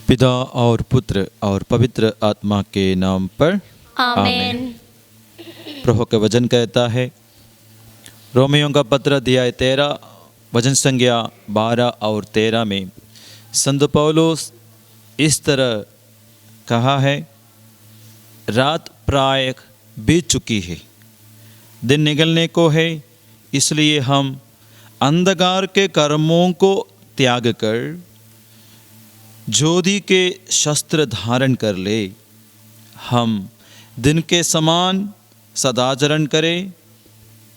पिता और पुत्र और पवित्र आत्मा के नाम पर आमेन। प्रभु का वचन कहता है, रोमियों का पत्र अध्याय 13 वचन संख्या 12 और 13 में संत पौलुस इस तरह कहा है, रात प्राय बीत चुकी है, दिन निकलने को है, इसलिए हम अंधकार के कर्मों को त्याग कर ज्योति के शस्त्र धारण कर ले। हम दिन के समान सदाचरण करें।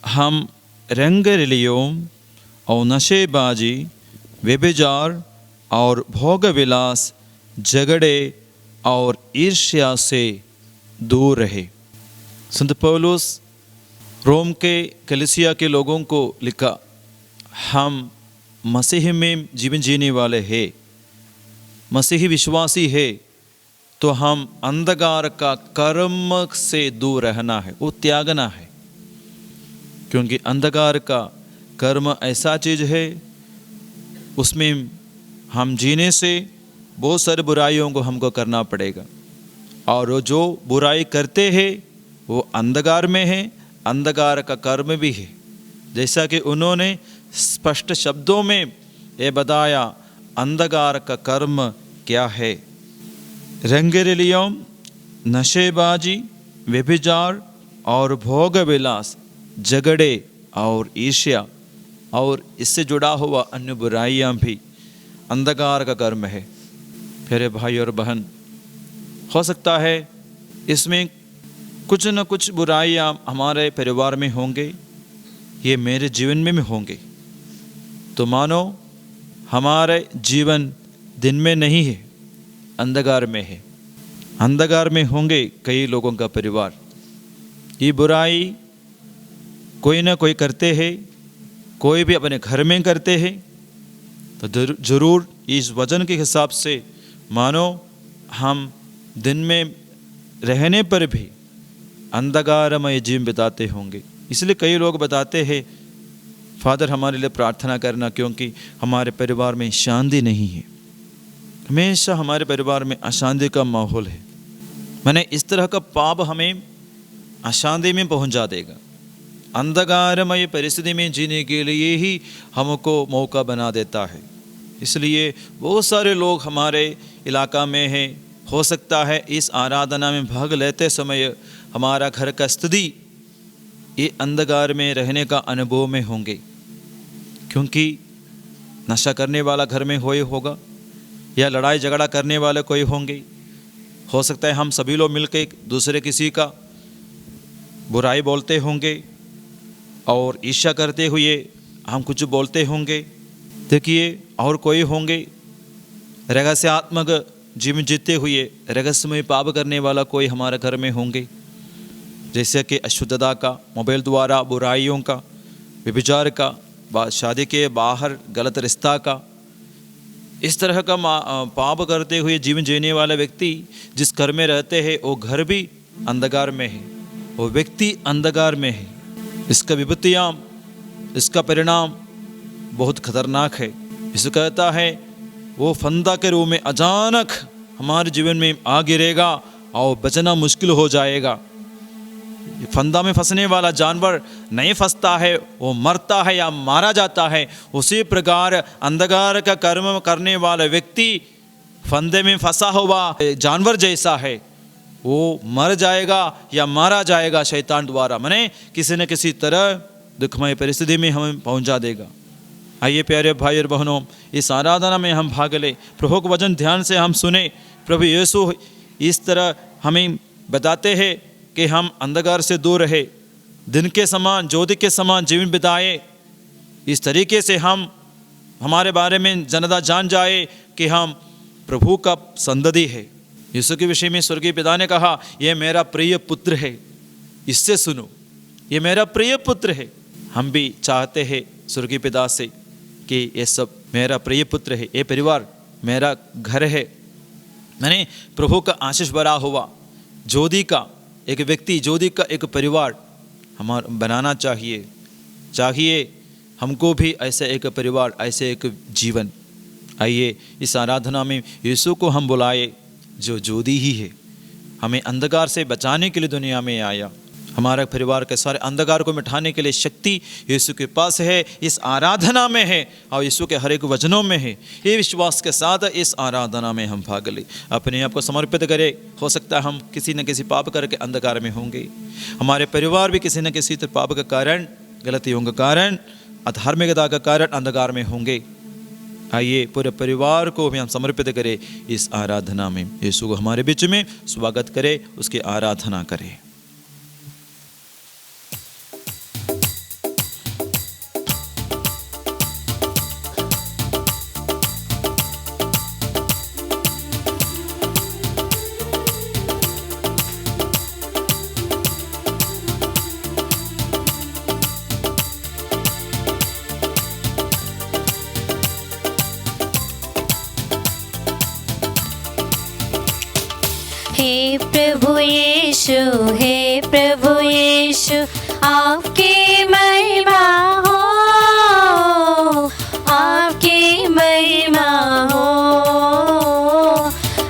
हम रंगरलियों और नशेबाजी, व्यभिचार और भोग विलास, झगड़े और ईर्ष्या से दूर रहे। संत पौलुस रोम के कलीसिया के लोगों को लिखा, हम मसीह में जीवन जीने वाले हैं, मसीही विश्वासी है, तो हम अंधकार का कर्म से दूर रहना है, वो त्यागना है। क्योंकि अंधकार का कर्म ऐसा चीज़ है, उसमें हम जीने से बहुत सारी बुराइयों को हमको करना पड़ेगा। और वो जो बुराई करते हैं वो अंधकार में है, अंधकार का कर्म भी है। जैसा कि उन्होंने स्पष्ट शब्दों में ये बताया, अंधकार का कर्म क्या है। रंगरलियों, नशेबाजी, व्यभिचार और भोग विलास, झगड़े और ईर्ष्या और इससे जुड़ा हुआ अन्य बुराइयां भी अंधकार का कर्म है। प्यारे भाई और बहन, हो सकता है इसमें कुछ न कुछ बुराइयां हमारे परिवार में होंगे, ये मेरे जीवन में भी होंगे। तो मानो हमारे जीवन दिन में नहीं है, अंधकार में है। अंधकार में होंगे कई लोगों का परिवार। ये बुराई कोई ना कोई करते हैं, कोई भी अपने घर में करते हैं। तो जरूर इस वचन के हिसाब से मानो हम दिन में रहने पर भी अंधकारमय जीवन बिताते होंगे। इसलिए कई लोग बताते हैं, फादर हमारे लिए प्रार्थना करना, क्योंकि हमारे परिवार में शांति नहीं है, हमेशा हमारे परिवार में अशांति का माहौल है। मैंने इस तरह का पाप हमें अशांति में पहुंचा देगा। अंधकारमय परिस्थिति में जीने के लिए ही हमको मौका बना देता है। इसलिए बहुत सारे लोग हमारे इलाका में हैं। हो सकता है इस आराधना में भाग लेते समय हमारा घर का स्थिति ये अंधकार में रहने का अनुभव में होंगे, क्योंकि नशा करने वाला घर में होगा, या लड़ाई झगड़ा करने वाले कोई होंगे। हो सकता है हम सभी लोग मिलकर एक दूसरे किसी का बुराई बोलते होंगे और ईर्ष्या करते हुए हम कुछ बोलते होंगे। देखिए, और कोई होंगे रहस्यात्मक जीवन जीते हुए रहस्यमय पाप करने वाला कोई हमारे घर में होंगे, जैसे कि अशुद्धता का, मोबाइल द्वारा बुराइयों का, व्यभिचार का, शादी के बाहर गलत रिश्ता का, इस तरह का पाप करते हुए जीवन जीने वाला व्यक्ति जिस घर में रहते हैं वो घर भी अंधकार में है, वो व्यक्ति अंधकार में है। इसका विपत्तियाँ, इसका परिणाम बहुत खतरनाक है। इसे कहता है वो फंदा के रूप में अचानक हमारे जीवन में आ गिरेगा और बचना मुश्किल हो जाएगा। फंदा में फंसने वाला जानवर नहीं फंसता है, वो मरता है या मारा जाता है। उसी प्रकार अंधकार का कर्म करने वाला व्यक्ति फंदे में फंसा हुआ जानवर जैसा है, वो मर जाएगा या मारा जाएगा शैतान द्वारा। माने किसी न किसी तरह दुखमय परिस्थिति में हमें पहुंचा देगा। आइए प्यारे भाई और बहनों, इस आराधना में हम भाग ले, प्रभु का वचन ध्यान से हम सुने। प्रभु यीशु इस तरह हमें बताते हैं कि हम अंधकार से दूर रहे, दिन के समान, ज्योति के समान जीवन बिताए। इस तरीके से हम हमारे बारे में जनता जान जाए कि हम प्रभु का संतति है। यीशु के विषय में स्वर्गीय पिता ने कहा, यह मेरा प्रिय पुत्र है, इससे सुनो, ये मेरा प्रिय पुत्र है। हम भी चाहते हैं स्वर्गीय पिता से कि ये सब मेरा प्रिय पुत्र है, ये परिवार मेरा घर है। मैंने प्रभु का आशीष भरा हुआ ज्योति का एक व्यक्ति, ज्योति का एक परिवार हमारा बनाना चाहिए। हमको भी ऐसे एक परिवार, ऐसे एक जीवन आइए इस आराधना में यीशु को हम बुलाए, जो ज्योति ही है, हमें अंधकार से बचाने के लिए दुनिया में आया। हमारे परिवार के सारे अंधकार को मिटाने के लिए शक्ति यीशु के पास है, इस आराधना में है और यीशु के हर एक वचनों में है। ये विश्वास के साथ इस आराधना में हम भाग लें, अपने आप को समर्पित करें। हो सकता है हम किसी न किसी पाप करके अंधकार में होंगे, हमारे परिवार भी किसी न किसी पाप के कारण, गलतियों के कारण, अधार्मिकता के कारण अंधकार में होंगे। आइए पूरे परिवार को भी हम समर्पित करें इस आराधना में। यीशु को हमारे बीच में स्वागत करें, उसकी आराधना करें। हे प्रभु यीशु, हे प्रभु यीशु, आपकी महिमा हो, आपकी महिमा हो,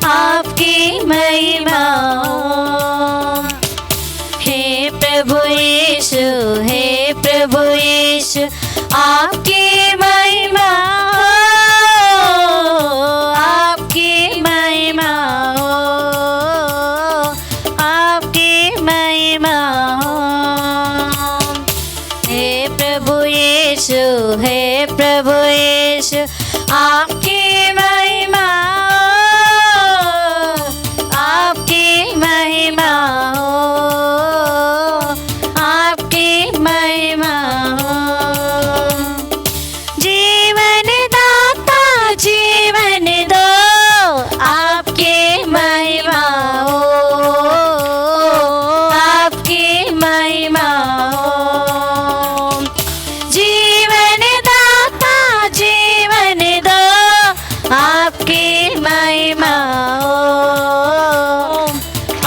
आपकी महिमा हो। हे प्रभु यीशु, हे प्रभु यीशु, आपकी महिमा हो, आपकी महिमा हो, आपकी महिमा हो। हे प्रभु यीशु, हे प्रभु यीशु, आपकी महिमा हो, आपकी महिमा हो, आपकी महिमा हो। जीवन दाता जीवन दो, आपकी महिमा हो, आपकी महिमा हो। जीवन दाता जीवन दो, आपकी महिमा हो,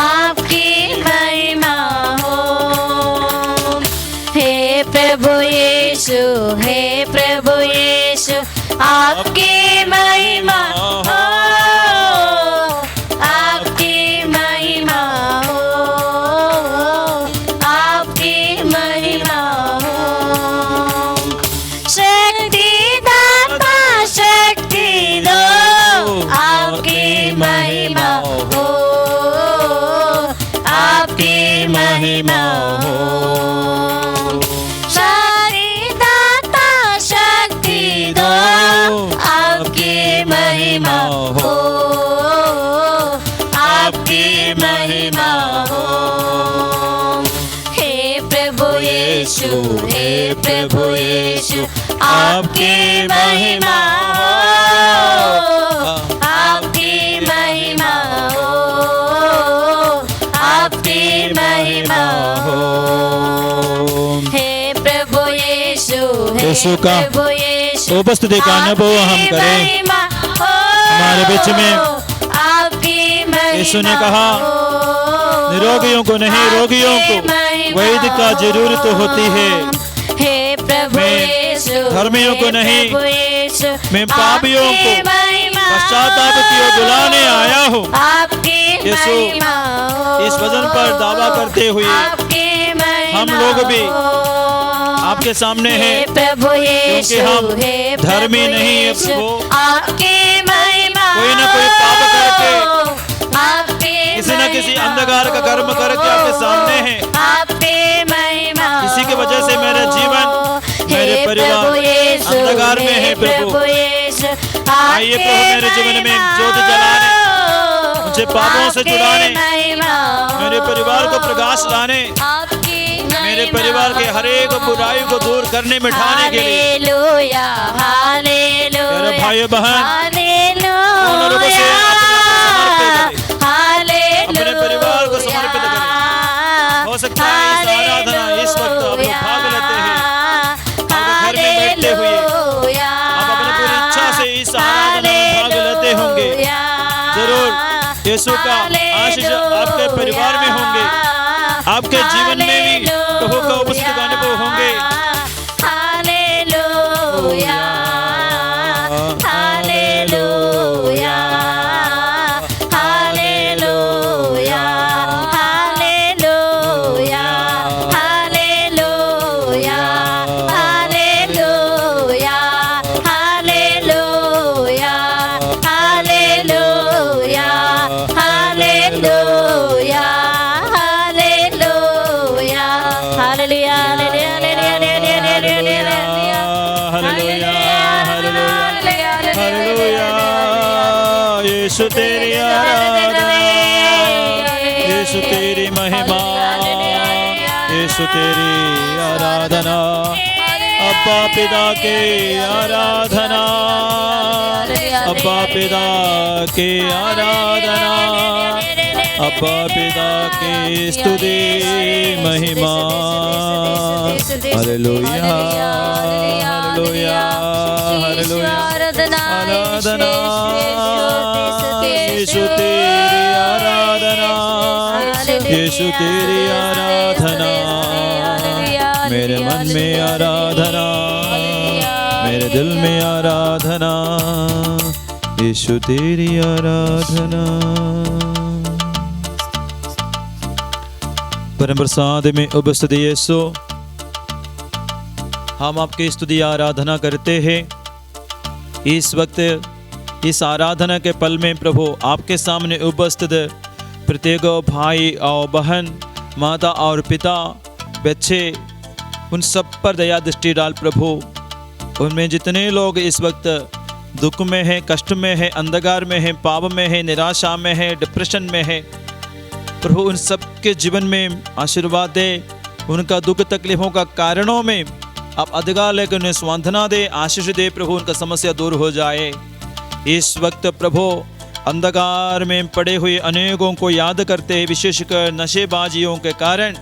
आपकी महिमा हो। हे प्रभु यीशु, हे प्रभु यीशु, आपकी महिमा हो, आपकी महिमा हो, आपकी महिमा हो। शक्ति दाता शक्ति दो, आपकी महिमा हो, आपकी महिमा हो। सारी दाता शक्ति दो, आपकी महिमा हो, आपकी महिमा हो। हे प्रभु यीशु, हे प्रभु यीशु, आपकी महिमा हो, आपकी महिमा हो, आपकी महिमा हो। हे प्रभु यीशु, हे यीशु का प्रभु यीशु, उपस्थिति का अनुभव हम करें हमारे बीच में। आपकी महिमा यीशु ने कहा, निरोगियों को नहीं रोगियों को वैद्य का जरूरत होती है। हे प्रभु मैं यीशु, धर्मियों को हे नहीं, प्रभु यीशु, मैं पापियों को आपकी महिमा पश्चाताप की ओर बुलाने आया हूँ। आपकी यीशु महिमा हो, इस वचन पर दावा करते हुए आपकी महिमा हम लोग भी हो। आपके सामने हे हैं, प्रभु यीशु, क्योंकि हम हे धर्मी प्रभु नहीं है यीशु, प्रभु। आपकी महिमा कोई न कोई पाप करके, आपकी किसी न किसी महिमा अंधकार का कर्म करके हो, आपके सामने है। आपकी महिमा इसी की वजह से मेरा जीवन, मेरे हे परिवार प्रभु यीशु, अंधकार में है प्रभु। यीशु, आइए प्रभु मेरे जीवन में ज्योति जलाने, मुझे पापों से छुड़ाने, मेरे परिवार को प्रकाश लाने, मेरे परिवार के हर एक बुराई को दूर करने मिटाने के लिए। हालेलुया, हालेलुया, मेरे भाई बहन हालेलुया, पूर्ण रूप से अपने को समर्पित करें, हालेलुया, अपने परिवार को समर्पित करें। हो सकता है इस आराधना इस वक्त आप लोग भाग लेते हैं, आप घर में बैठते हुए आप अपनी पूरी इच्छा से इस आराधना में भाग लेते होंगे। जरूर यीशु का आशीष आपके परिवार में होंगे, आपके जीवन में भी प्रभु का उपस्थिति का अनुभव होंगे। हालेलुया, हालेलुया, यीशु तेरी आराधना, यीशु तेरी महिमा, यीशु तेरी आराधना, अब्बा पिता के आराधना, अब्बा पिता के आराधना, अब्बा पिता की स्तुति महिमा। हालेलुया हालेलुया हालेलुया, आराधना यीशु तेरी आराधना, यीशु तेरी आराधना, मेरे मन में आराधना, मेरे दिल में आराधना, यीशु तेरी आराधना। परम प्रसाद में उपस्थित यीशु, हम आपकी स्तुति आराधना करते हैं। इस वक्त इस आराधना के पल में प्रभु आपके सामने उपस्थित प्रत्येक भाई और बहन, माता और पिता, बच्चे, उन सब पर दया दृष्टि डाल प्रभु। उनमें जितने लोग इस वक्त दुख में हैं, कष्ट में हैं, अंधकार में हैं, पाप में हैं, निराशा में हैं, डिप्रेशन में हैं, प्रभु उन सब के जीवन में आशीर्वाद दे। उनका दुख तकलीफों का कारणों में आप अधिकार लेकर उन्हें सांत्वना दे, आशीष दे प्रभु, उनका समस्या दूर हो जाए। इस वक्त प्रभु अंधकार में पड़े हुए अनेकों को याद करते हैं, विशेषकर नशेबाजियों के कारण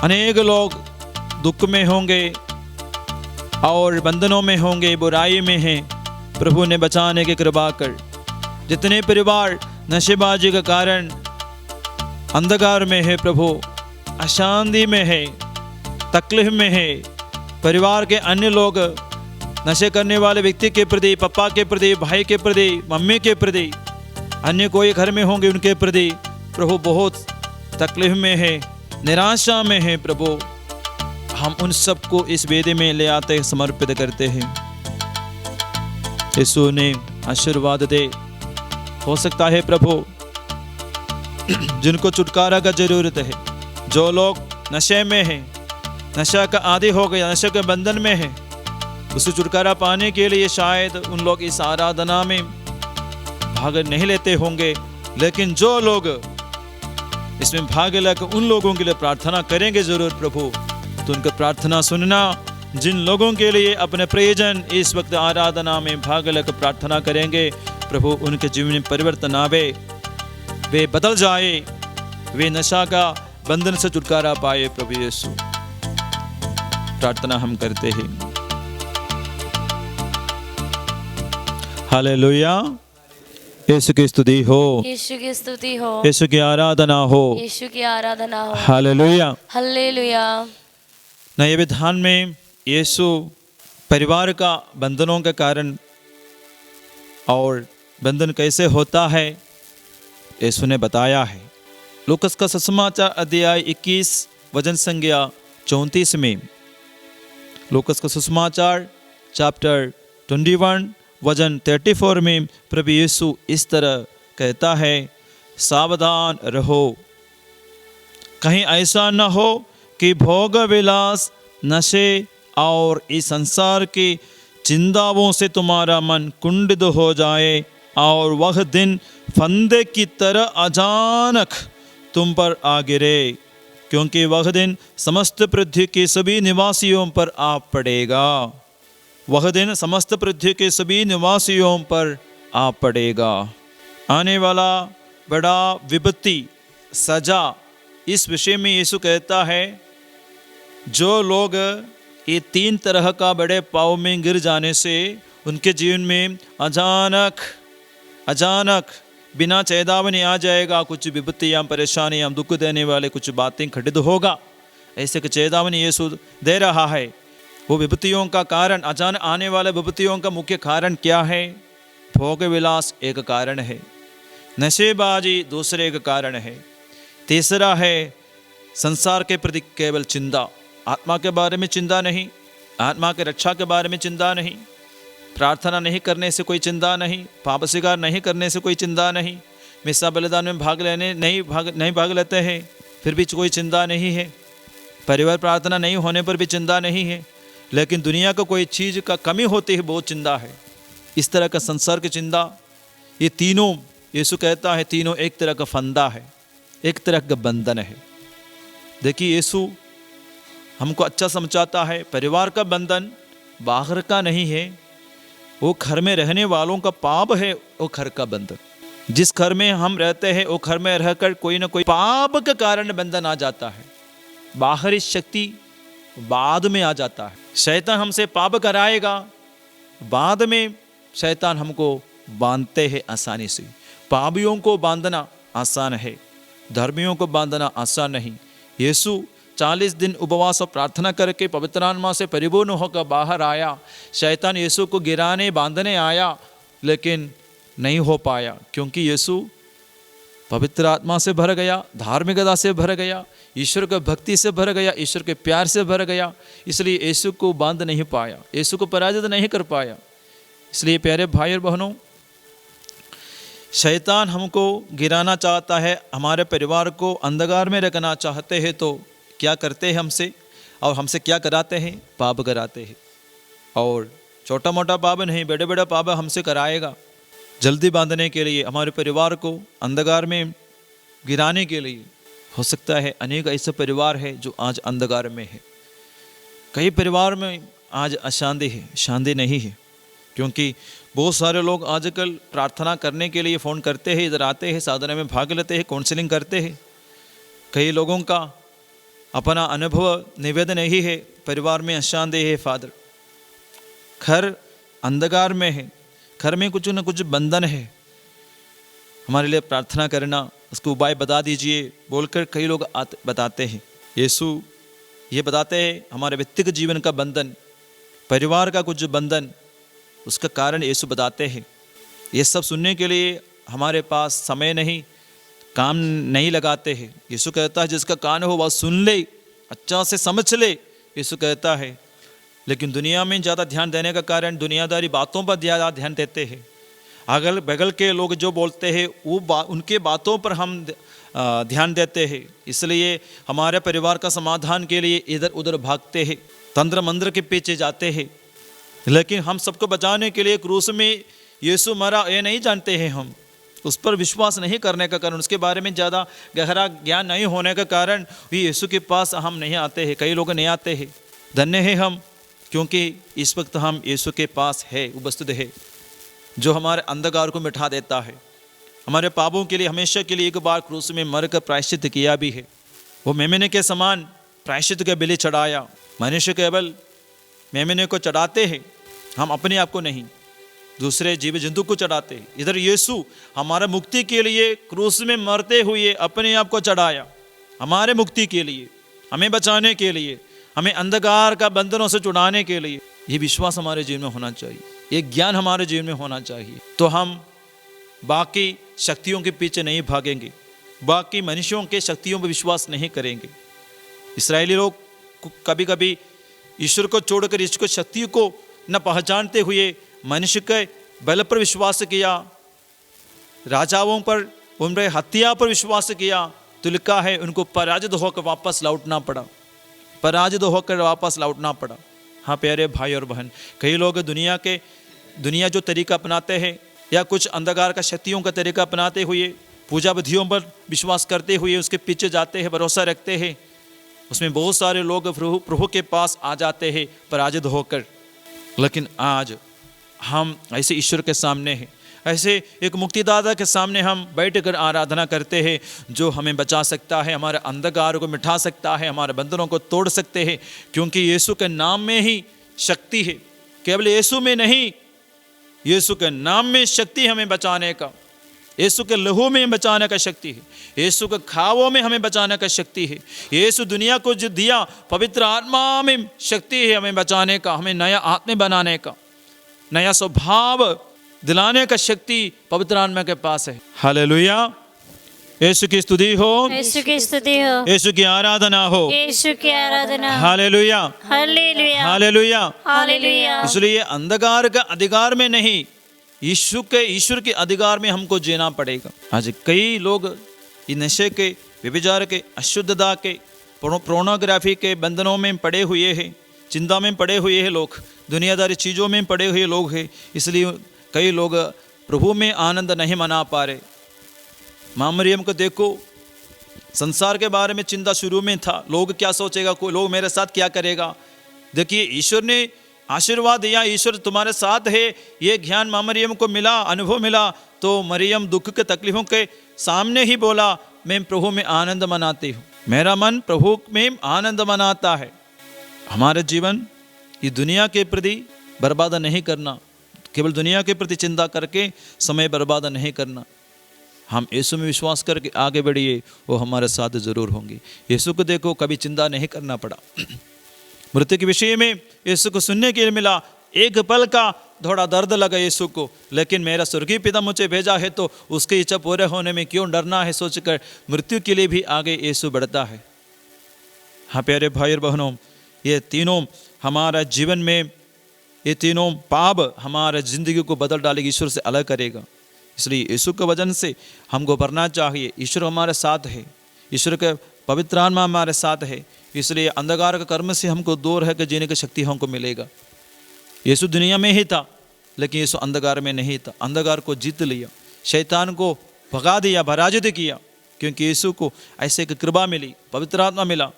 अनेक लोग दुख में होंगे और बंधनों में होंगे, बुराई में हैं। प्रभु ने बचाने की कृपा कर। जितने परिवार नशेबाजी के कारण अंधकार में है प्रभु, अशांति में है, तकलीफ में है, परिवार के अन्य लोग नशे करने वाले व्यक्ति के प्रति, पापा के प्रति, भाई के प्रति, मम्मी के प्रति, अन्य कोई घर में होंगे उनके प्रति प्रभु बहुत तकलीफ में है, निराशा में है प्रभु, हम उन सबको इस वेदी में ले आते समर्पित करते हैं। यीशु ने आशीर्वाद दे। हो सकता है प्रभु जिनको छुटकारा का जरूरत है, जो लोग नशे में हैं, नशा का आदी हो गया, नशे के बंधन में है, उसे छुटकारा पाने के लिए शायद उन लोग इस आराधना में भाग नहीं लेते होंगे, लेकिन जो लोग इसमें भाग लेकर उन लोगों के लिए प्रार्थना करेंगे जरूर प्रभु, तो उनका प्रार्थना सुनना। जिन लोगों के लिए अपने प्रियजन इस वक्त आराधना में भाग लेकर प्रार्थना करेंगे प्रभु, उनके जीवन में परिवर्तन आवे, वे बदल जाए, वे नशा का बंधन से छुटकारा पाए प्रभु यीशु। प्रार्थना हम करते हैं। हालेलुया, यीशु की स्तुति हो, यीशु की स्तुति हो, यीशु की आराधना हो, यीशु की आराधना हो। Hallelujah hallelujah. नए विधान में यीशु परिवार का बंधनों के कारण और बंधन कैसे होता है यीशु ने बताया है। लूकस का सुसमाचार अध्याय 21 वचन संख्या 34 में, लूकस का सुसमाचार चैप्टर 21 वचन 34 में प्रभु यीशु इस तरह कहता है, सावधान रहो, कहीं ऐसा न हो कि भोग विलास, नशे और इस संसार की चिंताओं से तुम्हारा मन कुंठित हो जाए और वह दिन फंदे की तरह अचानक तुम पर आ गिरे, क्योंकि वह दिन समस्त पृथ्वी के सभी निवासियों पर आ पड़ेगा। वह दिन समस्त पृथ्वी के सभी निवासियों पर आ पड़ेगा। आने वाला बड़ा विपत्ति, सजा, इस विषय में यीशु कहता है, जो लोग ये 3 तरह का बड़े पाव में गिर जाने से उनके जीवन में अचानक बिना चेतावनी आ जाएगा, कुछ विपत्तियाँ, परेशानियाँ, दुख देने वाले कुछ बातें घटित होगा, ऐसे कि चेतावनी यीशु दे रहा है। वो विपत्तियों का कारण, अचानक आने वाले विपत्तियों का मुख्य कारण क्या है? भोग विलास एक कारण है, नशेबाजी दूसरे एक कारण है, तीसरा है संसार के प्रति केवल चिंता, आत्मा के बारे में चिंता नहीं, आत्मा के रक्षा के बारे में चिंता नहीं, प्रार्थना नहीं करने से कोई चिंता नहीं, पाप स्वीकार नहीं करने से कोई चिंता नहीं, मिस्सा बलिदान में भाग लेने नहीं भाग लेते हैं फिर भी कोई चिंता नहीं है, परिवार प्रार्थना नहीं होने पर भी चिंता नहीं है, लेकिन दुनिया को कोई चीज़ का कमी होती है बहुत चिंता है। इस तरह का संसार की चिंता, ये तीनों, यीशु कहता है तीनों एक तरह का फंदा है, एक तरह का बंधन है। देखिए यीशु हमको अच्छा समझाता है, परिवार का बंधन बाहर का नहीं है, वो घर में रहने वालों का पाप है। वो घर का बंधन, जिस घर में हम रहते हैं वो घर में रहकर कोई ना कोई पाप के कारण बंधन आ जाता है। बाहरी शक्ति बाद में आ जाता है। शैतान हमसे पाप कराएगा, बाद में शैतान हमको बांधते हैं आसानी से। पापियों को बांधना आसान है, धर्मियों को बांधना आसान नहीं। यीशु 40 दिन उपवास और प्रार्थना करके पवित्र आत्मा से परिपूर्ण होकर बाहर आया। शैतान यीशु को गिराने बांधने आया, लेकिन नहीं हो पाया, क्योंकि यीशु पवित्र आत्मा से भर गया, धार्मिकता से भर गया, ईश्वर के भक्ति से भर गया, ईश्वर के प्यार से भर गया। इसलिए यीशु को बांध नहीं पाया, यीशु को पराजित नहीं कर पाया। इसलिए प्यारे भाई और बहनों, शैतान हमको गिराना चाहता है, हमारे परिवार को अंधकार में रखना चाहते हैं, तो क्या करते हैं हमसे, और हमसे क्या कराते हैं? पाप कराते हैं। और छोटा मोटा पाप नहीं, बड़े बड़े पाप हमसे कराएगा, जल्दी बांधने के लिए, हमारे परिवार को अंधकार में गिराने के लिए। हो सकता है अनेक ऐसे परिवार है जो आज अंधकार में है। कई परिवार में आज अशांति है, शांति नहीं है, क्योंकि बहुत सारे लोग आजकल प्रार्थना करने के लिए फ़ोन करते हैं, इधर आते हैं, साधना में भाग लेते हैं, काउंसलिंग करते हैं। कई लोगों का अपना अनुभव निवेदन यही है, परिवार में अशांति है फादर, घर अंधकार में है, घर में कुछ न कुछ बंधन है, हमारे लिए प्रार्थना करना, उसको उपाय बता दीजिए बोलकर कई लोग बताते हैं। यीशु ये बताते हैं हमारे व्यक्तिगत जीवन का बंधन, परिवार का कुछ बंधन, उसका कारण यीशु बताते हैं। ये सब सुनने के लिए हमारे पास समय नहीं, काम नहीं लगाते हैं। यीशु कहता है जिसका कान हो वह सुन ले, अच्छा से समझ ले, यीशु कहता है। लेकिन दुनिया में ज़्यादा ध्यान देने का कारण दुनियादारी बातों पर ज़्यादा ध्यान देते हैं। अगल बगल के लोग जो बोलते हैं वो उनके बातों पर हम ध्यान देते हैं, इसलिए हमारे परिवार का समाधान के लिए इधर उधर भागते हैं, तंत्र मंत्र के पीछे जाते हैं। लेकिन हम सबको बचाने के लिए क्रूस में यीशु मरा ये नहीं जानते हैं, हम उस पर विश्वास नहीं करने का कारण, उसके बारे में ज़्यादा गहरा ज्ञान नहीं होने का कारण भी यीशु के पास हम नहीं आते हैं। कई लोग नहीं आते हैं। धन्य है हम, क्योंकि इस वक्त हम यीशु के पास है, उपस्थित है, जो हमारे अंधकार को मिटा देता है, हमारे पापों के लिए हमेशा के लिए एक बार क्रूस में मरकर प्रायश्चित किया भी है। वो मेमने के समान प्रायश्चित के बलि चढ़ाया। मनुष्य केवल मेमने को चढ़ाते हैं, हम अपने आप को नहीं, दूसरे जीव जंतु को चढ़ाते हैं। इधर यीशु हमारा मुक्ति के लिए क्रूस में मरते हुए अपने आप को चढ़ाया, हमारे मुक्ति के लिए, हमें बचाने के लिए, हमें अंधकार का बंधनों से छुड़ाने के लिए। ये विश्वास हमारे जीवन में होना चाहिए, ये ज्ञान हमारे जीवन में होना चाहिए, तो हम बाकी शक्तियों के पीछे नहीं भागेंगे, बाकी मनुष्यों के शक्तियों पर विश्वास नहीं करेंगे। इस्राएली लोग कभी कभी ईश्वर को छोड़कर ईश्वर की शक्ति को न पहचानते हुए मनुष्य के बल पर विश्वास किया, राजाओं पर, उनके हत्या पर विश्वास किया, तो लिखा है उनको पराजित होकर वापस लौटना पड़ा, पराजित होकर वापस लौटना पड़ा। हाँ प्यारे भाई और बहन, कई लोग दुनिया जो तरीका अपनाते हैं, या कुछ अंधकार का शक्तियों का तरीका अपनाते हुए, पूजा विधियों पर विश्वास करते हुए उसके पीछे जाते हैं, भरोसा रखते हैं, उसमें बहुत सारे लोग प्रभु के पास आ जाते हैं पराजित होकर। लेकिन आज हम ऐसे ईश्वर के सामने हैं, ऐसे एक मुक्तिदाता के सामने हम बैठकर आराधना करते हैं, जो हमें बचा सकता है, हमारे अंधकार को मिटा सकता है, हमारे बंधनों को तोड़ सकते हैं, क्योंकि यीशु के नाम में ही शक्ति है। केवल यीशु में नहीं, यीशु के नाम में शक्ति हमें बचाने का, यीशु के लहू में बचाने का शक्ति है, यीशु के खावों में हमें बचाने का शक्ति है। यीशु दुनिया को जो दिया, पवित्र आत्मा में शक्ति है हमें बचाने का, हमें नया आत्मा बनाने का, नया स्वभाव दिलाने का शक्ति पवित्र आत्मा के पास है। हालेलुया, यीशु की स्तुति हो, यीशु की स्तुति हो, यीशु की आराधना हो, यीशु की आराधना। Hallelujah, hallelujah, hallelujah. हालेलुया। इसलिए अंधकार का अधिकार में नहीं, ईश्वर के अधिकार में हमको जीना पड़ेगा। आज कई लोग ये नशे के, व्यभिचार के, अशुद्धता के, पोर्नोग्राफी के बंधनों में पड़े हुए हैं, चिंता में पड़े हुए हैं लोग, दुनियादारी चीज़ों में पड़े हुए लोग हैं। इसलिए कई लोग प्रभु में आनंद नहीं मना पा रहे। माँ मरियम को देखो, संसार के बारे में चिंता शुरू में था, लोग क्या सोचेगा, कोई लोग मेरे साथ क्या करेगा। देखिए ईश्वर ने आशीर्वाद दिया, ईश्वर तुम्हारे साथ है, ये ज्ञान माँ मरियम को मिला, अनुभव मिला। तो मरियम दुख के तकलीफों के सामने ही बोला, मैं प्रभु में आनंद मनाती हूँ, मेरा मन प्रभु में आनंद मनाता है। हमारे जीवन ये दुनिया के प्रति बर्बाद नहीं करना, केवल दुनिया के प्रति चिंता करके समय बर्बाद नहीं करना। हम यीशु में विश्वास करके आगे बढ़िए, वो हमारे साथ जरूर होंगे। यीशु को देखो, कभी चिंता नहीं करना पड़ा। मृत्यु के विषय में यीशु को सुनने के लिए मिला, एक पल का थोड़ा दर्द लगा यीशु को, लेकिन मेरा स्वर्गीय पिता मुझे भेजा है तो उसकी इच्छा पूरे होने में क्यों डरना है सोचकर मृत्यु के लिए भी आगे यीशु बढ़ता है। हाँ प्यारे भाई और बहनों, ये तीनों हमारा जीवन में, ये तीनों पाप हमारे ज़िंदगी को बदल डालेगी, ईश्वर से अलग करेगा। इसलिए यीशु के वजन से हमको भरना चाहिए। ईश्वर हमारे साथ है, ईश्वर के पवित्र आत्मा हमारे साथ है, इसलिए अंधकार के कर्म से हमको दूर है कि जीने की शक्ति हमको मिलेगा। यीशु दुनिया में ही था, लेकिन यीशु अंधकार में नहीं था, अंधकार को जीत लिया, शैतान को भगा दिया, पराजित किया, क्योंकि यीशु को ऐसे एक कृपा मिली, पवित्र आत्मा मिला।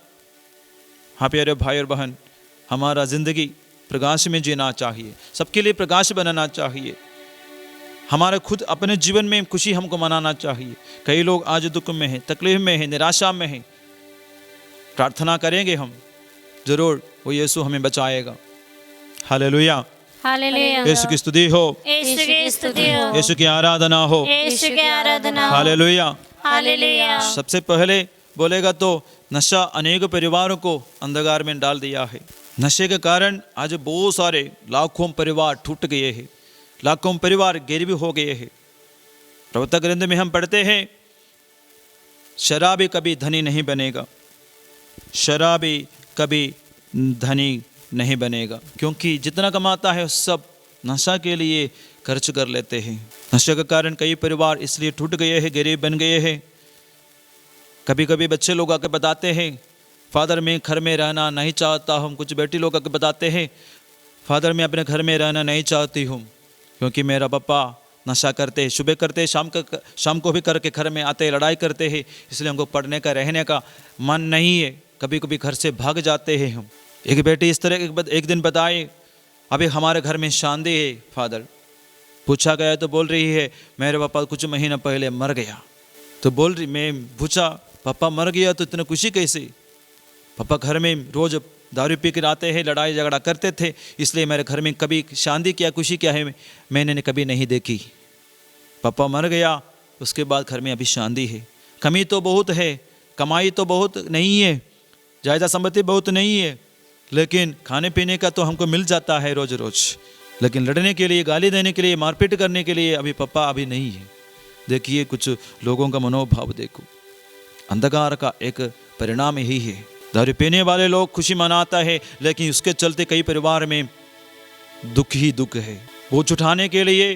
हाँ प्यारे भाई और बहन, हमारा ज़िंदगी प्रकाश में जीना चाहिए, सबके लिए प्रकाश बनाना चाहिए। हमारे खुद अपने जीवन में खुशी हमको मनाना चाहिए। कई लोग आज दुख में हैं, तकलीफ में हैं, निराशा में हैं। प्रार्थना करेंगे हम, जरूर वो यीशु हमें बचाएगा। हालेलुया, हालेलुया, यीशु की स्तुति हो, यीशु की स्तुति हो, यीशु की आराधना हो, यीशु की आराधना हो। हालेलुया। हालेलुया। सबसे पहले बोलेगा तो नशा अनेक परिवारों को अंधकार में डाल दिया है। नशे के कारण आज बहुत सारे लाखों परिवार टूट गए हैं, लाखों परिवार गरीब हो गए हैं। प्रवक्ता ग्रंथ में हम पढ़ते हैं, शराबी कभी धनी नहीं बनेगा, शराबी कभी धनी नहीं बनेगा, क्योंकि जितना कमाता है सब नशा के लिए खर्च कर लेते हैं। नशे के कारण कई परिवार इसलिए टूट गए हैं, गरीब बन गए हैं। कभी कभी बच्चे लोग आके बताते हैं, फादर मैं घर में रहना नहीं चाहता हूँ। कुछ बेटी लोग आके बताते हैं, फादर मैं अपने घर में रहना नहीं चाहती हूँ, क्योंकि मेरा पापा नशा करते हैं, सुबह करते हैं, शाम को भी करके घर में आते हैं, लड़ाई करते हैं, इसलिए हमको पढ़ने का रहने का मन नहीं है। कभी कभी घर से भाग जाते हैं हम। एक बेटी इस तरह एक दिन बताए, अभी हमारे घर में शादी है फादर। पूछा गया तो बोल रही है मेरे पापा कुछ महीना पहले मर गया। तो बोल रही, मैं पूछा पापा मर गया तो इतना खुशी कैसे? पापा घर में रोज दारू पी कर आते हैं, लड़ाई झगड़ा करते थे, इसलिए मेरे घर में कभी शांति क्या खुशी क्या है मैंने कभी नहीं देखी। पापा मर गया उसके बाद घर में अभी शांति है। कमी तो बहुत है, कमाई तो बहुत नहीं है, जायदाद संपत्ति बहुत नहीं है, लेकिन खाने पीने का तो हमको मिल जाता है रोज रोज, लेकिन लड़ने के लिए, गाली देने के लिए, मारपीट करने के लिए अभी पापा अभी नहीं है। देखिए कुछ लोगों का मनोभाव देखो, अंधकार का एक परिणाम यही है। दारू पीने वाले लोग खुशी मनाता है, लेकिन उसके चलते कई परिवार में दुख ही दुख है। बोझ उठाने के लिए,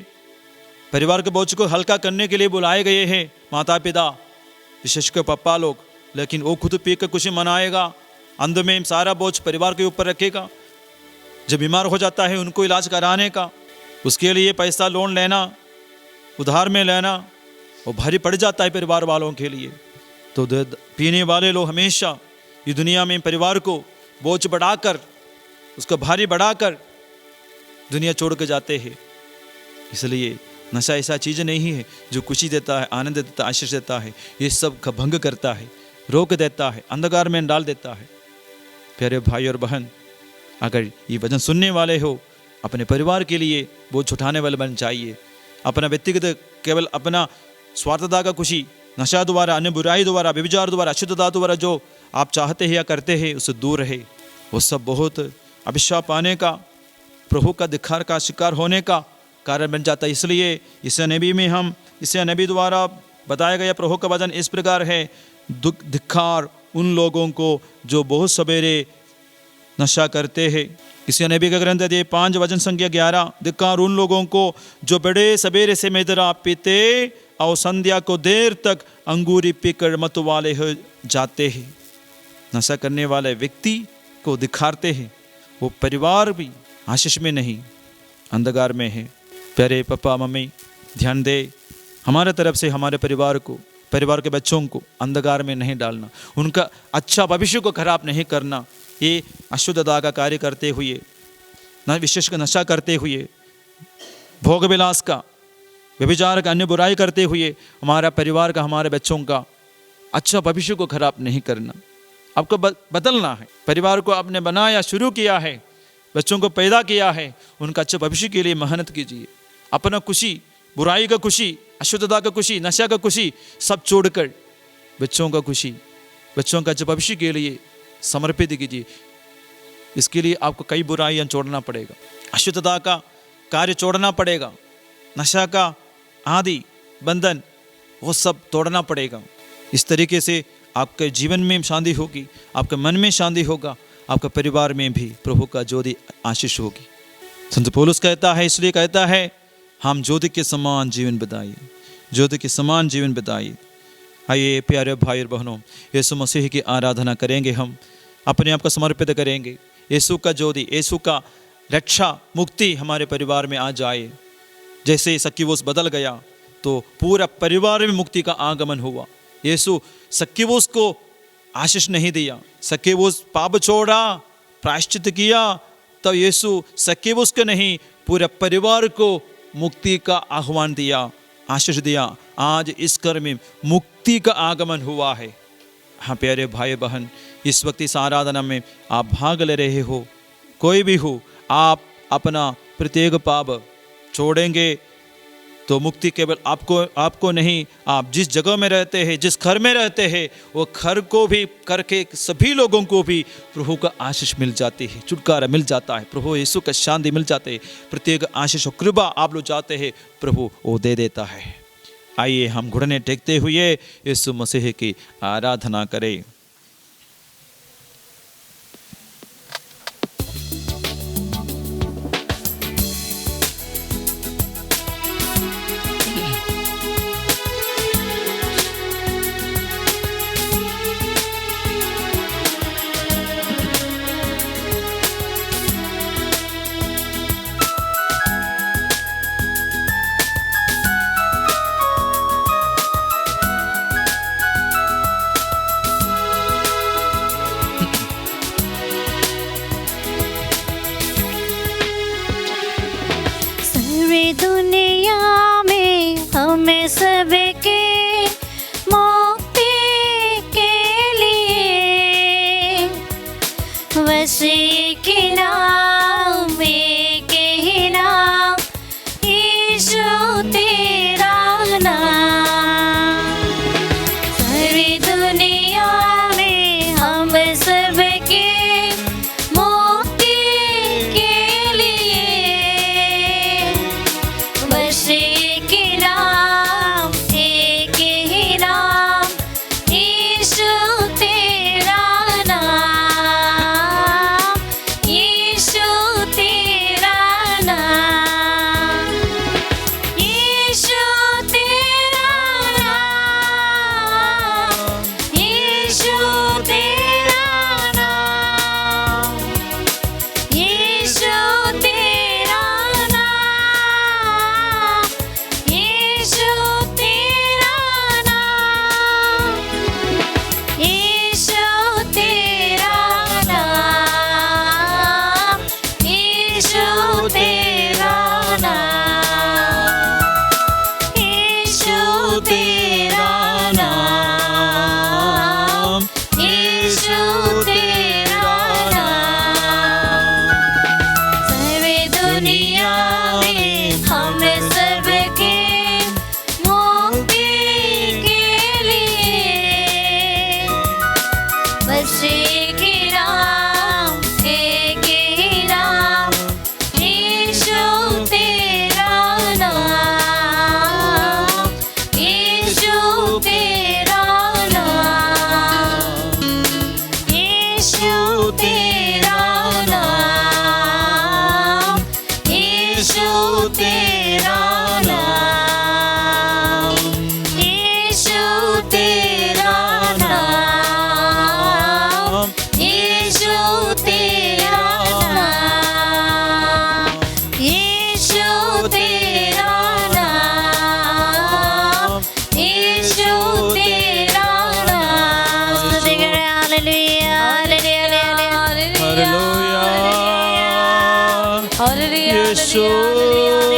परिवार के बोझ को हल्का करने के लिए बुलाए गए हैं माता पिता, विशेषकर पापा लोग, लेकिन वो खुद पी कर खुशी मनाएगा, अंत में सारा बोझ परिवार के ऊपर रखेगा। जब बीमार हो जाता है उनको इलाज कराने का, उसके लिए पैसा लोन लेना, उधार में लेना, वो भारी पड़ जाता है परिवार वालों के लिए। तो पीने वाले लोग हमेशा ये दुनिया में परिवार को बोझ बढ़ाकर, उसको भारी बढ़ाकर दुनिया छोड़ के जाते हैं। इसलिए नशा ऐसा चीज़ नहीं है जो खुशी देता है, आनंद देता है, आशीष देता है। ये सब का भंग करता है, रोक देता है, अंधकार में डाल देता है। प्यारे भाई और बहन, अगर ये वचन सुनने वाले हो, अपने परिवार के लिए बोझ उठाने वाले बन चाहिए। अपना व्यक्तिगत केवल अपना स्वार्थता का खुशी नशा द्वारा, अन्य बुराई द्वारा, व्यभिचार द्वारा, अशुद्धता द्वारा जो आप चाहते हैं या करते हैं उससे दूर रहे। वो सब बहुत अभिशाप पाने का, प्रभु का धिक्कार का शिकार होने का कारण बन जाता है। इसलिए इस नबी में हम, इस नबी द्वारा बताया गया प्रभु का वचन इस प्रकार है, धिक्कार उन लोगों को जो बहुत सवेरे नशा करते हैं। इस नबी का ग्रंथ है 5 वचन संख्या 11, धिक्कार उन लोगों को जो बड़े सवेरे से मदिरा पीते और संध्या को देर तक अंगूरी पीकर मत वाले हो जाते हैं। नशा करने वाले व्यक्ति को दिखाते हैं, वो परिवार भी आशीष में नहीं, अंधकार में है। प्यारे पापा मम्मी, ध्यान दे, हमारे तरफ से हमारे परिवार को, परिवार के बच्चों को अंधकार में नहीं डालना, उनका अच्छा भविष्य को खराब नहीं करना। ये अशुद्धता का कार्य करते हुए, न विशेषकर नशा करते हुए, भोग विलास का, व्यभिचार का, अन्य बुराई करते हुए हमारा परिवार का, हमारे बच्चों का अच्छा भविष्य को खराब नहीं करना। आपको बदलना है। परिवार को आपने बनाया, शुरू किया है, बच्चों को पैदा किया है, उनका अच्छा भविष्य के लिए मेहनत कीजिए। अपना खुशी, बुराई का खुशी, अशुद्धता का खुशी, नशा का खुशी सब छोड़कर बच्चों का खुशी, बच्चों का अच्छा भविष्य के लिए समर्पित कीजिए। इसके लिए आपको कई बुराइयां छोड़ना पड़ेगा, अशुद्धता का कार्य छोड़ना पड़ेगा, नशा का आदि बंधन वो सब तोड़ना पड़ेगा। इस तरीके से आपके जीवन में शांति होगी, आपके मन में शांति होगा, आपके परिवार में भी प्रभु का ज्योति आशीष होगी। संत पौलुस कहता है, इसलिए कहता है हम ज्योति के समान जीवन बिताइए, ज्योति के समान जीवन बिताइए। आइए प्यारे भाई और बहनों, यीशु मसीह की आराधना करेंगे, हम अपने आप को समर्पित करेंगे। यीशु का ज्योति, यीशु का रक्षा, मुक्ति हमारे परिवार में आ जाए। जैसे सक्कियुस बदल गया तो पूरा परिवार में मुक्ति का आगमन हुआ। यीशु सक्कियुस को आशीष नहीं दिया, सक्कियुस पाप छोड़ा, प्रायश्चित किया, तो यीशु सक्कियुस को नहीं, पूरे परिवार को मुक्ति का आह्वान दिया, आशीष दिया। आज इस घर में मुक्ति का आगमन हुआ है। हाँ प्यारे भाई बहन, इस वक्त इस आराधना में आप भाग ले रहे हो, कोई भी हो, आप अपना प्रत्येक पाप छोड़ेंगे तो मुक्ति केवल आपको नहीं, आप जिस जगह में रहते हैं, जिस घर में रहते हैं, वो घर को भी करके सभी लोगों को भी प्रभु का आशीष मिल जाती है, छुटकारा मिल जाता है, प्रभु यीशु का शांति मिल जाते है। प्रत्येक आशीष और कृपा आप लोग चाहते हैं, प्रभु वो दे देता है। आइए हम घुटने टेकते हुए यीशु मसीह की आराधना करें। दुनिया में हमें सबके मुक्ति के लिए बस एक नाम, एक ही नाम, यीशु तेरा नाम। सारी दुनिया में हम सबके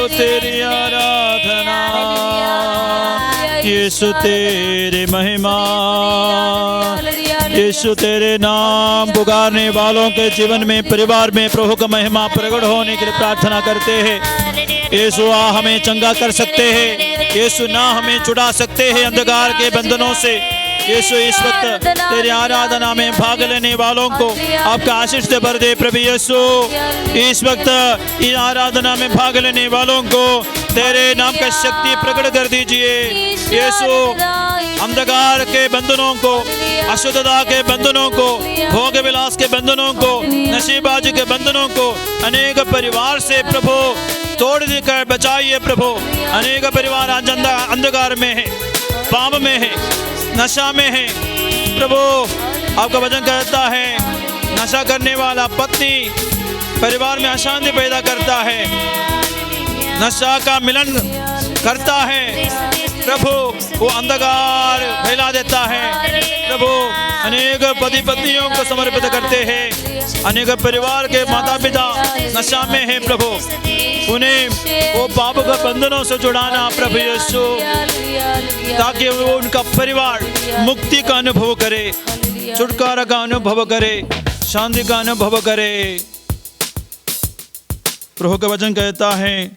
तेरी आराधना, यीशु तेरी महिमा, यीशु तेरे नाम पुकारने वालों के जीवन में, परिवार में प्रभु का महिमा प्रकट होने के लिए प्रार्थना करते हैं। यीशु हमें चंगा कर सकते हैं, यीशु ना हमें छुड़ा सकते हैं अंधकार के बंधनों से। यीशु इस वक्त तेरी आराधना में भाग लेने वालों को आपका आशीष से भर दे प्रभु यीशु। इस वक्त इस आराधना में भाग लेने वालों को तेरे नाम का शक्ति प्रकट कर दीजिए यीशु। अंधकार के बंधनों को, अशुद्धता के बंधनों को, भोग विलास के बंधनों को, नशेबाजी के बंधनों को अनेक परिवार से प्रभु तोड़ देकर बचाइए प्रभु। अनेक परिवार आज अंधकार में है, पाप में है, नशा में है प्रभु। आपका वचन कहता है नशा करने वाला पत्नी परिवार में अशांति पैदा करता है, नशा का मिलन करता है प्रभु, वो अंधकार फैला देता है प्रभु। अनेक पति पत्नियों को समर्पित करते हैं, अनेक परिवार के माता पिता नशा में है प्रभु, उन्हें वो पाप के बंधनों से छुड़ाना प्रभु यीशु, ताकि वो उनका परिवार मुक्ति का अनुभव करे, छुटकारा का अनुभव करे, शांति का अनुभव करे। प्रभु का वचन कहता है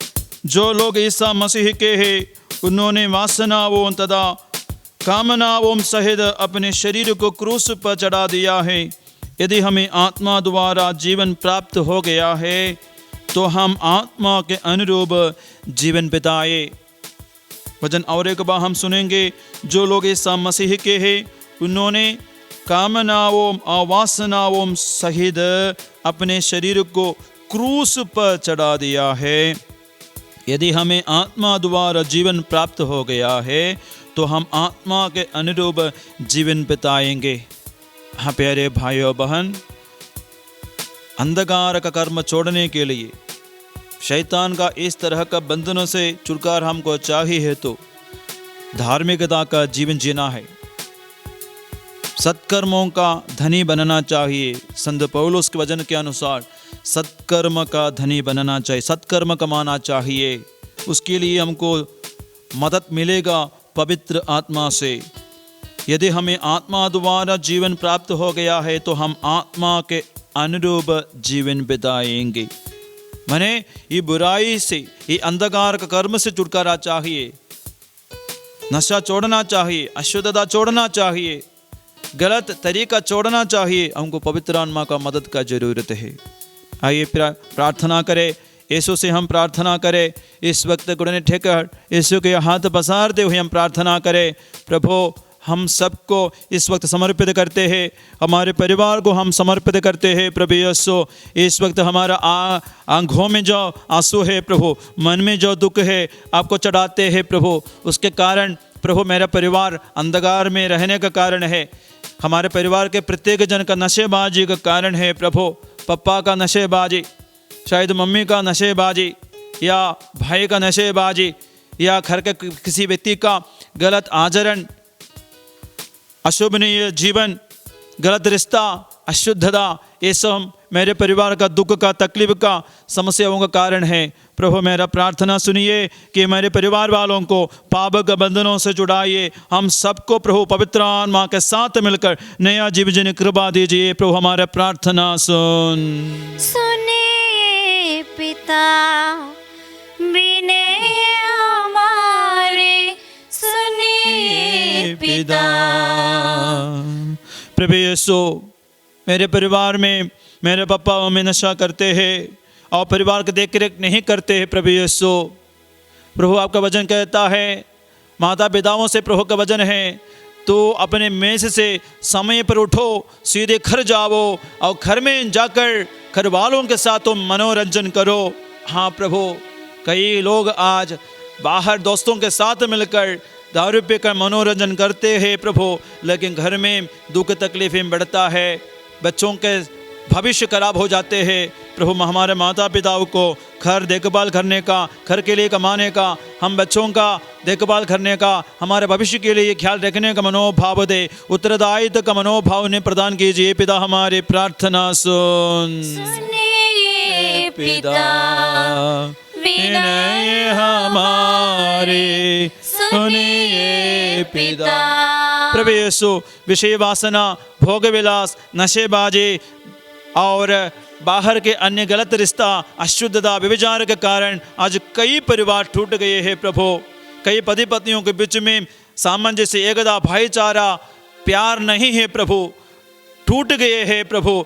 जो लोग ईसा मसीह के हैं उन्होंने वासनाओं तथा कामनाओं सहित अपने शरीर को क्रूस पर चढ़ा दिया है। यदि हमें आत्मा द्वारा जीवन प्राप्त हो गया है तो हम आत्मा के अनुरूप जीवन बिताए। वचन और एक बार हम सुनेंगे, जो लोग ईसा मसीह के हैं उन्होंने कामनाओं और वासनाओं सहित अपने शरीर को क्रूस पर चढ़ा दिया है। यदि हमें आत्मा द्वारा जीवन प्राप्त हो गया है तो हम आत्मा के अनुरूप जीवन बिताएंगे। हाँ प्यारे भाइयों बहन, अंधकार का कर्म छोड़ने के लिए, शैतान का इस तरह का बंधनों से छुटकारा हमको चाहिए तो धार्मिकता का जीवन जीना है, सत्कर्मों का धनी बनना चाहिए। संत पौलुस के वचन के अनुसार सत्कर्म का धनी बनना चाहिए, सत्कर्म कमाना चाहिए। उसके लिए हमको मदद मिलेगा पवित्र आत्मा से। यदि हमें आत्मा द्वारा जीवन प्राप्त हो गया है तो हम आत्मा के अनुरूप जीवन बिताएंगे। माने ये बुराई से, ये अंधकार का कर्म से छुटकारा चाहिए, नशा छोड़ना चाहिए, अशुद्धता छोड़ना चाहिए, गलत तरीका छोड़ना चाहिए। हमको पवित्र आत्मा का मदद का जरूरत है। आइए प्रार्थना करें, यीशु से हम प्रार्थना करें। इस वक्त गुड़ने ठेकर यीशु के हाथ पसारते हुए हम प्रार्थना करें। प्रभु हम सबको इस वक्त समर्पित करते हैं, हमारे परिवार को हम समर्पित करते हैं प्रभु यीशु। इस वक्त हमारा आंखों में जो आंसू है प्रभु, मन में जो दुख है आपको चढ़ाते हैं प्रभु। उसके कारण प्रभु मेरा परिवार अंधकार में रहने का कारण है, हमारे परिवार के प्रत्येक जन का नशेबाजी का कारण है प्रभु। पप्पा का नशेबाजी, शायद मम्मी का नशेबाजी, या भाई का नशेबाजी, या घर के किसी व्यक्ति का गलत आचरण, अशोभनीय जीवन, गलत रिश्ता, अशुद्धता, ये सब मेरे परिवार का दुख का, तकलीफ का, समस्याओं का कारण है। प्रभु मेरा प्रार्थना सुनिए कि मेरे परिवार वालों को पाप के बंधनों से छुड़ाइए। हम सबको प्रभु पवित्र आत्मा के साथ मिलकर नया जीवन जीने कृपा दीजिए। प्रभु हमारा प्रार्थना सुनिए पिता, विनय हमारे सुनिए पिता। प्रभु यीशु, मेरे परिवार में मेरे पापा मम्मी नशा करते हैं और परिवार की देख रेख नहीं करते हैं प्रभु यीशु। प्रभु आपका वचन कहता है, माता पिताओं से प्रभु का वचन है, तो अपने मेज से समय पर उठो, सीधे घर जाओ और घर में जाकर घर वालों के साथ तुम मनोरंजन करो। हाँ प्रभु, कई लोग आज बाहर दोस्तों के साथ मिलकर दारू पीकर मनोरंजन करते हैं प्रभु, लेकिन घर में दुख तकलीफें बढ़ता है, बच्चों के भविष्य खराब हो जाते हैं। प्रभु हमारे माता पिताओं को घर देखभाल करने का, घर के लिए कमाने का, हम बच्चों का देखभाल करने का, हमारे भविष्य के लिए ख्याल रखने का मनोभाव दे, उत्तरदायित्व का मनोभाव उन्हें प्रदान कीजिए। पिता हमारी प्रार्थना सुनिए पिता, विनय हमारे सुनिए पिता। प्रभु यीशु, विषय वासना, भोग विलास, नशेबाजी और बाहर के अन्य गलत रिश्ता, अशुद्धता, व्यभिचार के कारण आज कई परिवार टूट गए हैं प्रभु। कई पति पत्नियों के बीच में सामंजस्य, एकता, भाईचारा, प्यार नहीं है प्रभु, टूट गए हैं प्रभु।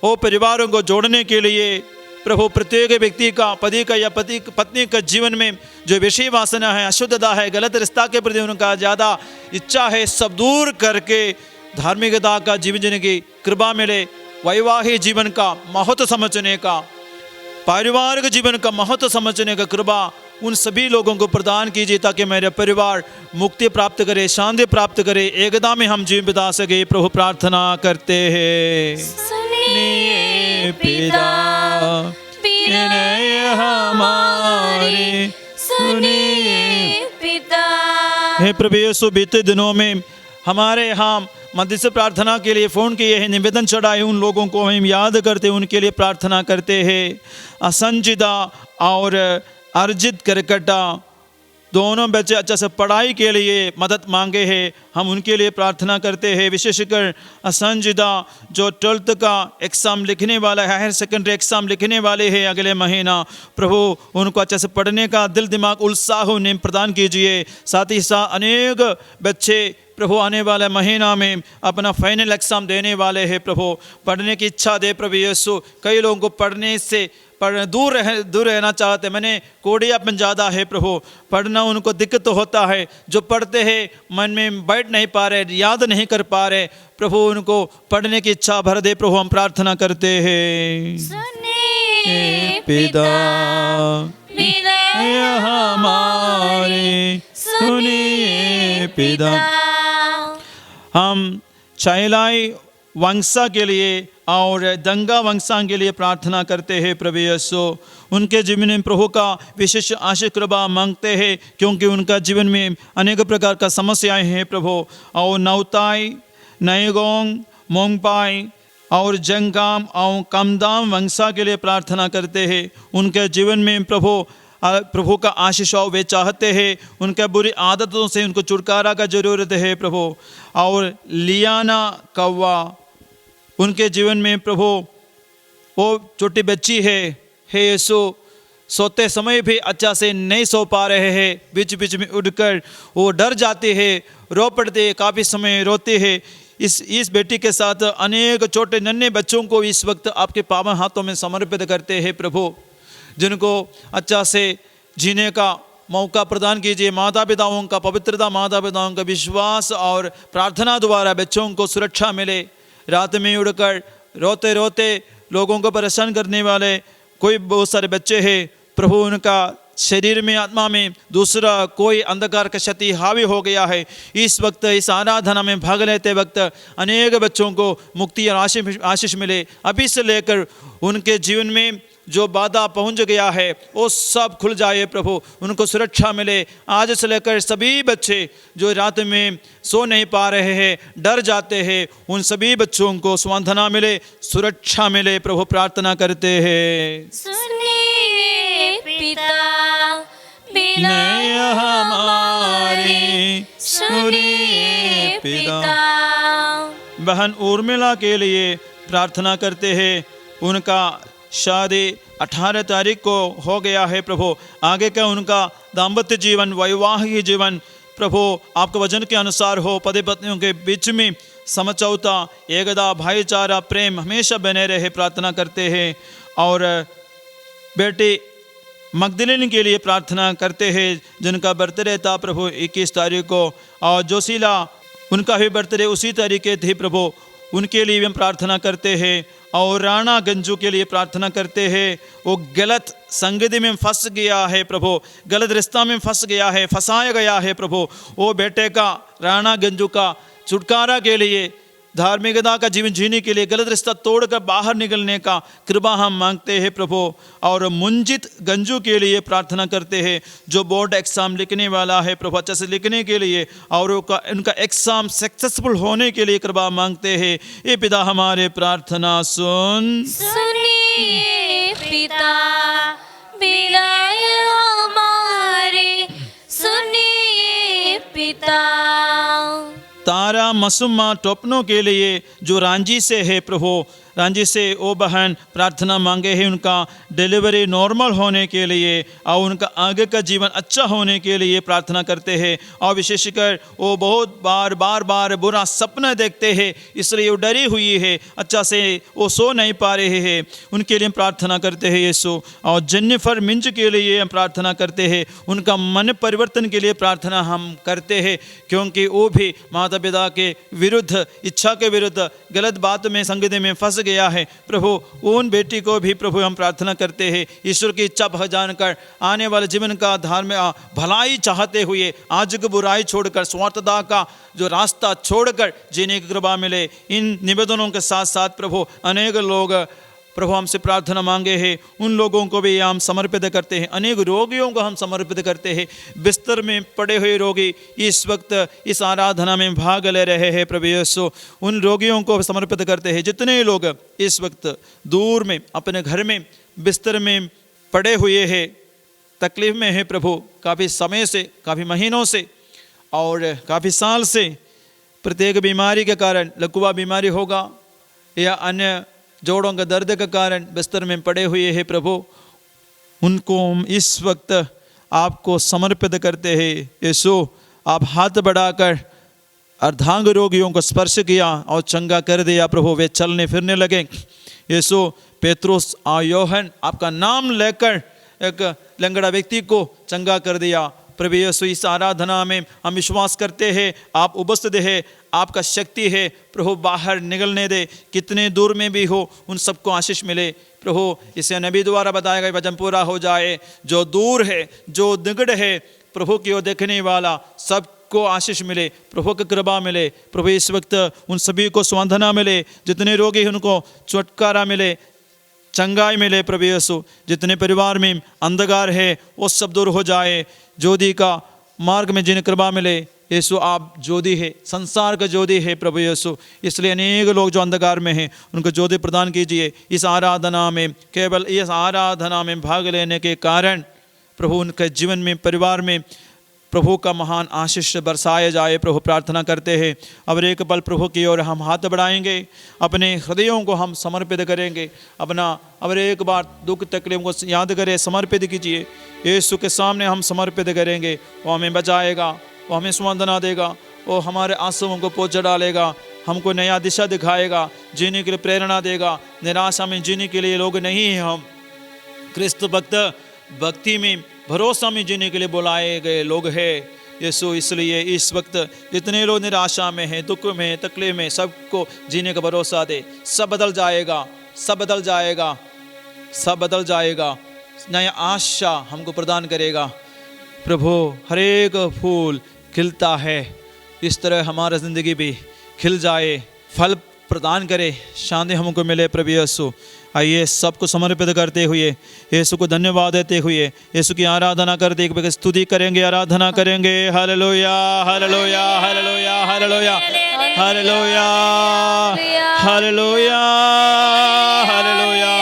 वो परिवारों को जोड़ने के लिए प्रभु प्रत्येक व्यक्ति का, पति का या पति पत्नी का जीवन में जो विषय वासना है, अशुद्धता है, गलत रिश्ता के प्रति उनका ज़्यादा इच्छा है, सब दूर करके धार्मिकता का जीवन जीने की कृपा मिले। वैवाहिक जीवन का महत्व समझने का, पारिवारिक जीवन का महत्व समझने का कृपा उन सभी लोगों को प्रदान कीजिए, ताकि मेरे परिवार मुक्ति प्राप्त करे, शांति प्राप्त करे, एकता में हम जीवन बिता सके। प्रभु प्रार्थना करते हैं। सुनिए पिता, विनय हमारे सुनिए पिता। हे प्रभु यीशु, बीते दिनों में हमारे यहाँ मध्यस्थ प्रार्थना के लिए फ़ोन किए हैं, निवेदन चढ़ाए, उन लोगों को हम याद करते हैं, उनके लिए प्रार्थना करते हैं। असंजिदा और अर्जित करकटा दोनों बच्चे अच्छा से पढ़ाई के लिए मदद मांगे हैं, हम उनके लिए प्रार्थना करते हैं। विशेषकर असंजिदा जो 12th का एग्ज़ाम लिखने वाला है, हायर सेकेंडरी एग्ज़ाम लिखने वाले हैं अगले महीना, प्रभु उनको अच्छे से पढ़ने का दिल दिमाग उत्साह उन्हें प्रदान कीजिए। साथ ही साथ अनेक बच्चे प्रभु आने वाले महीना में अपना फाइनल एग्ज़ाम देने वाले हैं, प्रभु पढ़ने की इच्छा दे प्रभु यीशु। कई लोगों को पढ़ने से दूर रहना चाहते, मैंने कोड़ियापन ज़्यादा है प्रभु, पढ़ना उनको दिक्कत होता है। जो पढ़ते हैं मन में बैठ नहीं पा रहे, याद नहीं कर पा रहे, प्रभु उनको पढ़ने की इच्छा भर दे। प्रभु हम प्रार्थना करते हैं। सुनिए पिता, विनय हमारे सुनिए पिता। हम चाइलाई वंशा के लिए और दंगा वंशा के लिए प्रार्थना करते हैं प्रभु यीशु। उनके जीवन में प्रभु का विशेष आशीष कृपा मांगते हैं, क्योंकि उनका जीवन में अनेक प्रकार का समस्याएं हैं प्रभु। और नौताई, नयगोंग, मोंगपाई और जंगाम और कमदाम वंशा के लिए प्रार्थना करते हैं। उनके जीवन में प्रभु का आशीष हो, वे चाहते हैं उनके बुरी आदतों से उनको छुटकारा का जरूरत है प्रभु। और लियाना कौवा, उनके जीवन में प्रभु वो छोटी बच्ची है, हे यीशु सोते समय भी अच्छा से नहीं सो पा रहे हैं, बीच बीच में उठकर वो डर जाते हैं, रो पड़ते, काफ़ी समय रोते हैं। इस बेटी के साथ अनेक छोटे नन्हे बच्चों को इस वक्त आपके पावन हाथों में समर्पित करते हैं प्रभु, जिनको अच्छा से जीने का मौका प्रदान कीजिए। माता पिताओं का पवित्रता, माता पिताओं का विश्वास और प्रार्थना द्वारा बच्चों को सुरक्षा मिले। रात में उड़कर रोते रोते लोगों को परेशान करने वाले कोई बहुत सारे बच्चे हैं प्रभु, उनका शरीर में, आत्मा में दूसरा कोई अंधकार का शक्ति हावी हो गया है। इस वक्त इस आराधना में भाग लेते वक्त अनेक बच्चों को मुक्ति और आशीष मिले। अभी से लेकर उनके जीवन में जो बाधा पहुंच गया है वो सब खुल जाए प्रभु, उनको सुरक्षा मिले। आज से लेकर सभी बच्चे जो रात में सो नहीं पा रहे हैं, डर जाते हैं, उन सभी बच्चों को सांत्वना मिले, सुरक्षा मिले। प्रभु प्रार्थना करते हैं। सुनिए पिता, विनय हमारे सुनिए पिता। बहन उर्मिला के लिए प्रार्थना करते हैं, उनका शादी 18 तारीख को हो गया है प्रभु। आगे का उनका दाम्पत्य जीवन, वैवाहिक जीवन प्रभु आपके वचन के अनुसार हो। पति पत्नियों के बीच में समझौता, एकता, भाईचारा, प्रेम हमेशा बने रहे, प्रार्थना करते हैं। और बेटी मगदलिन के लिए प्रार्थना करते हैं, जिनका बर्थडे था प्रभु 21 तारीख को, और जोशीला उनका भी बर्थडे उसी तरीके थी प्रभु, उनके लिए भी हम प्रार्थना करते हैं। और राणा गंजू के लिए प्रार्थना करते हैं, वो गलत संगति में फंस गया है प्रभु, गलत रिश्ता में फंस गया है, फंसाया गया है प्रभु। वो बेटे का, राणा गंजू का छुटकारा के लिए, धार्मिकता का जीवन जीने के लिए, गलत रिश्ता तोड़कर बाहर निकलने का कृपा हम मांगते हैं प्रभु। और मुंजित गंजू के लिए प्रार्थना करते हैं, जो बोर्ड एग्ज़ाम लिखने वाला है प्रभु, अच्छे से लिखने के लिए और उनका एग्ज़ाम सक्सेसफुल होने के लिए कृपा मांगते हैं। ये पिता हमारे प्रार्थना सुनिए पिता, विनय हमारे आरा मसुमा टोपनों के लिए जो रांझी से है प्रभु, रांझी से वो बहन प्रार्थना मांगे है उनका डिलीवरी नॉर्मल होने के लिए और उनका आगे का जीवन अच्छा होने के लिए प्रार्थना करते हैं। और विशेषकर वो बहुत बार बुरा सपना देखते हैं, इसलिए वो डरी हुई है, अच्छा से वो सो नहीं पा रहे हैं, उनके लिए हम प्रार्थना करते हैं यीशु। और जेनिफर मिंज के लिए हम प्रार्थना करते हैं, उनका मन परिवर्तन के लिए प्रार्थना हम करते हैं, क्योंकि वो भी माता पिता के विरुद्ध, इच्छा के विरुद्ध गलत बात में संगति में फंस गया है प्रभु। उन बेटी को भी प्रभु हम प्रार्थना करते हैं, ईश्वर की इच्छा पहचानकर आने वाले जीवन का धार्मिक भलाई चाहते हुए आज की बुराई छोड़कर स्वार्थता का जो रास्ता छोड़कर जीने की कृपा मिले। इन निवेदनों के साथ साथ प्रभु अनेक लोग प्रभु हमसे प्रार्थना मांगे हैं, उन लोगों को भी हम समर्पित करते हैं। अनेक रोगियों को हम समर्पित करते हैं, बिस्तर में पड़े हुए रोगी इस वक्त इस आराधना में भाग ले रहे हैं प्रभु यीशु, उन रोगियों को समर्पित करते हैं। जितने लोग इस वक्त दूर में अपने घर में बिस्तर में पड़े हुए हैं, तकलीफ में है प्रभु, काफ़ी समय से, काफ़ी महीनों से और काफ़ी साल से, प्रत्येक बीमारी के कारण, लकवा बीमारी होगा या अन्य जोड़ों का दर्द के कारण बिस्तर में पड़े हुए हैं प्रभु, उनको हम इस वक्त आपको समर्पित करते हैं यीशु। आप हाथ बढ़ाकर अर्धांग रोगियों को स्पर्श किया और चंगा कर दिया प्रभु, वे चलने फिरने लगे यीशु। पेत्रुस और योहन आपका नाम लेकर एक लंगड़ा व्यक्ति को चंगा कर दिया प्रभु यीशु। इस आराधना में हम विश्वास करते हैं आप उपस्थित है, आपका शक्ति है प्रभु, बाहर निकलने दे, कितने दूर में भी हो उन सबको आशीष मिले प्रभु। इसे नबी द्वारा बताया गया वचन पूरा हो जाए, जो दूर है, जो निकट है, प्रभु की ओर देखने वाला सबको आशीष मिले, प्रभु की कृपा मिले प्रभु। इस वक्त उन सभी को सांत्वना मिले, जितने रोगी हैं उनको छुटकारा मिले, चंगाई मिले प्रभु यीशु। जितने परिवार में अंधकार है वो सब दूर हो जाए, ज्योति का मार्ग में जिन्हें कृपा मिले यीशु। आप ज्योति है, संसार का ज्योति है प्रभु यीशु, इसलिए अनेक लोग जो अंधकार में हैं उनको ज्योति प्रदान कीजिए। इस आराधना में, केवल इस आराधना में भाग लेने के कारण प्रभु उनके जीवन में, परिवार में प्रभु का महान आशीष बरसाया जाए प्रभु, प्रार्थना करते हैं। अब एक पल प्रभु की ओर हम हाथ बढ़ाएंगे, अपने हृदयों को हम समर्पित करेंगे, अपना अब एक बार दुख तकलीफ को याद करें, समर्पित कीजिए यीशु के सामने हम समर्पित करेंगे। वो हमें बचाएगा, वो हमें सांत्वना देगा, वो हमारे आंसुओं को पोंछ डालेगा, हमको नया दिशा दिखाएगा, जीने के लिए प्रेरणा देगा। निराशा में जीने के लिए लोग नहीं हैं हम, क्रिस्त भक्त भक्ति में, भरोसा में जीने के लिए बुलाए गए लोग हैं यीशु। इसलिए इस वक्त जितने लोग निराशा में हैं, दुख में, तकलीफ में, सबको जीने का भरोसा दे। सब बदल जाएगा, सब बदल जाएगा, सब बदल जाएगा, नया आशा हमको प्रदान करेगा प्रभु। हर एक फूल खिलता है, इस तरह हमारा ज़िंदगी भी खिल जाए, फल प्रदान करे, शांति हमको मिले प्रभु यीशु। आइए सबको समर्पित करते हुए यीशु को धन्यवाद देते हुए यीशु की आराधना करते हुए स्तुति करेंगे, आराधना करेंगे। Hallelujah hallelujah hallelujah hallelujah hallelujah hallelujah hallelujah.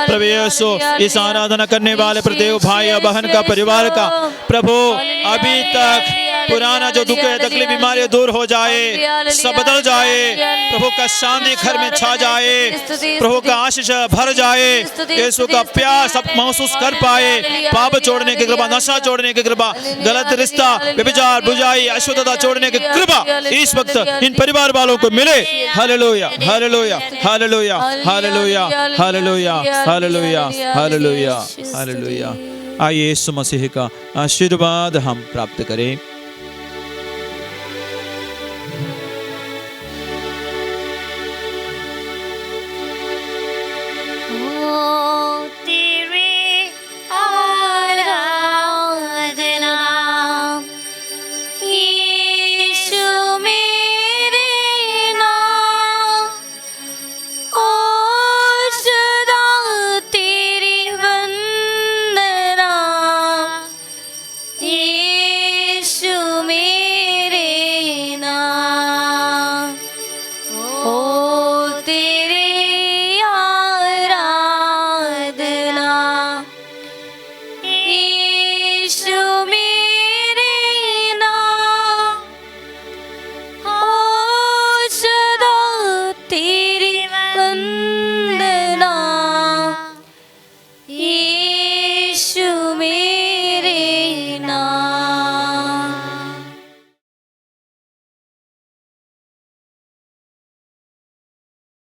प्रभु यीशु इस आराधना करने वाले प्रत्येक भाई या बहन का, परिवार का प्रभु अभी तक पुराना जो दुख है, तकलीफ, बीमारी दूर हो जाए, सब बदल जाए, प्रभु का शांति घर में छा जाए, प्रभु का आशीष भर जाए, यीशु का प्यार सब महसूस कर पाए, पाप छोड़ने की कृपा, नशा छोड़ने की कृपा, गलत रिश्ता, व्यभिचार, बुराई, अशुद्धता छोड़ने की कृपा इस वक्त इन परिवार वालों को मिले। Hallelujah hallelujah hallelujah hallelujah hallelujah hallelujah hallelujah hallelujah. आइए यीशु मसीह का आशीर्वाद हम प्राप्त करें।